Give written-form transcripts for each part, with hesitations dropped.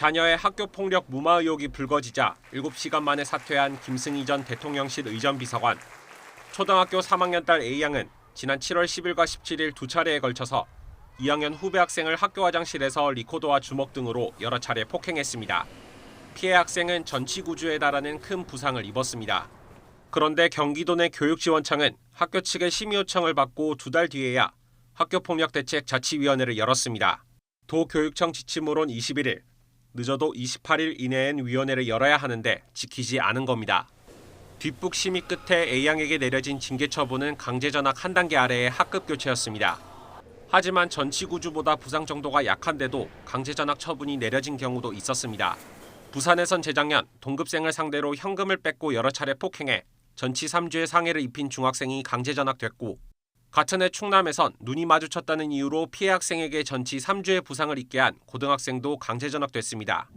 자녀의 학교폭력 무마 의혹이 불거지자 7시간 만에 사퇴한 김승희 전 대통령실 의전비서관. 초등학교 3학년 딸 A양은 지난 7월 10일과 17일 두 차례에 걸쳐서 2학년 후배 학생을 학교 화장실에서 리코더와 주먹 등으로 여러 차례 폭행했습니다. 피해 학생은 전치 구주에 달하는 큰 부상을 입었습니다. 그런데 경기도 내 교육지원청은 학교 측의 심의 요청을 받고 2달 뒤에야 학교폭력대책자치위원회를 열었습니다. 도교육청 지침으론 21일, 늦어도 28일 이내엔 위원회를 열어야 하는데 지키지 않은 겁니다. 뒷북 심의 끝에 A양에게 내려진 징계 처분은 강제전학 한 단계 아래의 학급 교체였습니다. 하지만 전치구주보다 부상 정도가 약한데도 강제전학 처분이 내려진 경우도 있었습니다. 부산에선 재작년 동급생을 상대로 현금을 뺏고 여러 차례 폭행해 전치 3주의 상해를 입힌 중학생이 강제전학됐고, 같은 해 충남에선 눈이 마주쳤다는 이유로 피해 학생에게 전치 3주의 부상을 입게 한 고등학생도 강제전학됐습니다.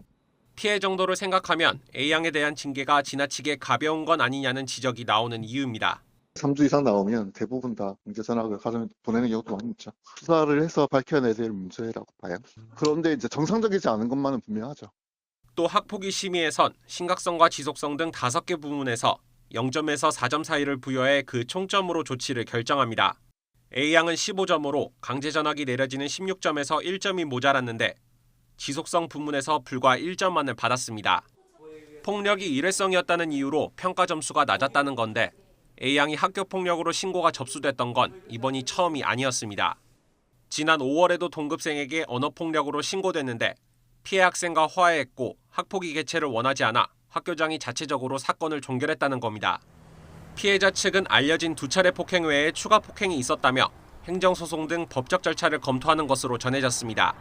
피해 정도를 생각하면 A양에 대한 징계가 지나치게 가벼운 건 아니냐는 지적이 나오는 이유입니다. 3주 이상 나오면 대부분 다 강제전학을 가정 보내는 경우도 많이 있죠. 수사를 해서 밝혀내야 될 문제라고 봐요. 그런데 이제 정상적이지 않은 것만은 분명하죠. 또 학폭위 심의에선 심각성과 지속성 등 5개 부문에서 0점에서 4점 사이를 부여해 그 총점으로 조치를 결정합니다. A양은 15점으로 강제전학이 내려지는 16점에서 1점이 모자랐는데 지속성 부문에서 불과 1점만을 받았습니다. 폭력이 일회성이었다는 이유로 평가 점수가 낮았다는 건데, A양이 학교폭력으로 신고가 접수됐던 건 이번이 처음이 아니었습니다. 지난 5월에도 동급생에게 언어폭력으로 신고됐는데 피해 학생과 화해했고 학폭위 개최를 원하지 않아 학교장이 자체적으로 사건을 종결했다는 겁니다. 피해자 측은 알려진 2차례 폭행 외에 추가 폭행이 있었다며 행정소송 등 법적 절차를 검토하는 것으로 전해졌습니다.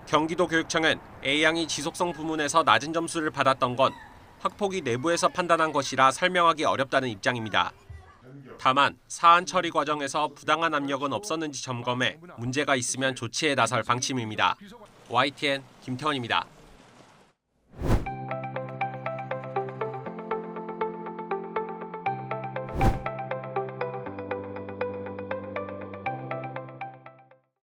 경기도 교육청은 A양이 지속성 부문에서 낮은 점수를 받았던 건 학폭위 내부에서 판단한 것이라 설명하기 어렵다는 입장입니다. 다만 사안 처리 과정에서 부당한 압력은 없었는지 점검해 문제가 있으면 조치에 나설 방침입니다. YTN 김태원입니다.